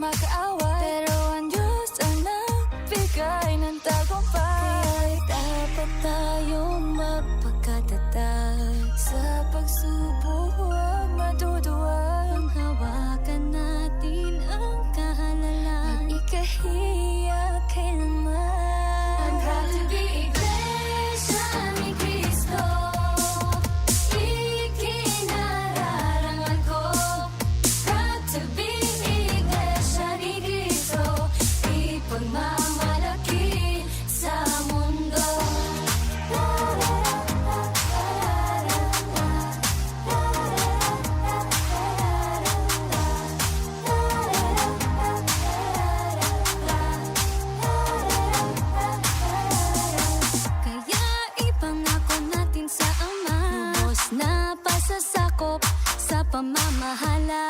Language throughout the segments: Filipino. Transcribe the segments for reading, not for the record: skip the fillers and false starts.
makaaway, pero ang Diyos ang nagbigay ng tagumpay. Kaya dapat tayong magpakatatag, sa pagsubok huwag maduduwag. Hawakan natin ang kahalagahan, ikahiya kailanman. I'm proud to be Iglesia ni Cristo, ikinararangal ko. Proud to be Iglesia ni Cristo, ipagmamalaki sa mundo. Kaya ipangako natin sa Ama, lubos na pasasakop sa pamamahala.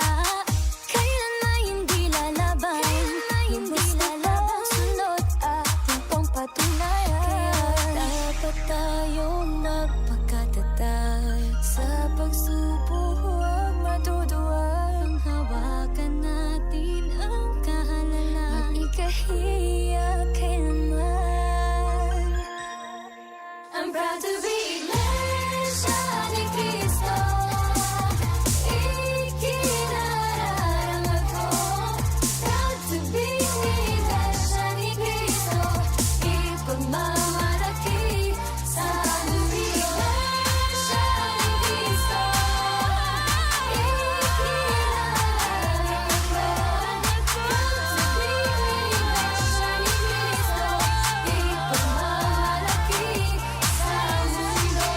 Kailanman hindi lalaban, lubos na pagsunod ating pampatunayan. Kaya dapat tayong magpakatatag, sa pagsubok huwag maduduwag. Hawakan natin ang kahalagahan, ikahiya kailanman. I'm proud to be Iglesia ni Cristo, ikinararangal ko. Proud to be Iglesia ni Cristo, ipagmamalaki sa mundo. Iglesia ni Cristo, ikinararangal ko. Proud to be Iglesia ni Cristo, ipagmamalaki sa mundo.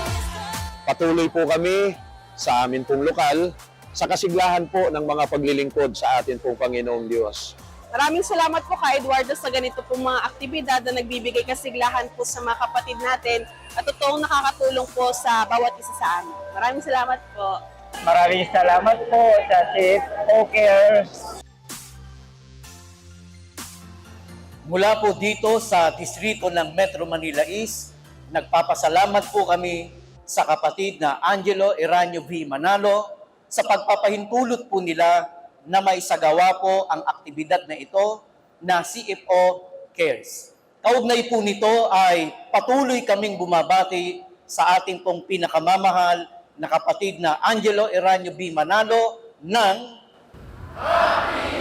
Patuloy po kami sa amin pong lokal sa kasiglahan po ng mga paglilingkod sa atin pong Panginoong Diyos. Maraming salamat po kay Eduardo sa ganito pong mga aktibidad na nagbibigay kasiglahan po sa mga kapatid natin at totoong nakakatulong po sa bawat isa sa amin. Maraming salamat po. Maraming salamat po sa CFO Cares. Mula po dito sa distrito ng Metro Manila East, nagpapasalamat po kami sa kapatid na Angelo Eranio V. Manalo sa pagpapahintulot po nila na maisagawa po ang aktibidad na ito na CFO Cares. Kaugnay po nito ay patuloy kaming bumabati sa ating pong pinakamamahal na kapatid na Angelo Eranio V. Manalo ng Happy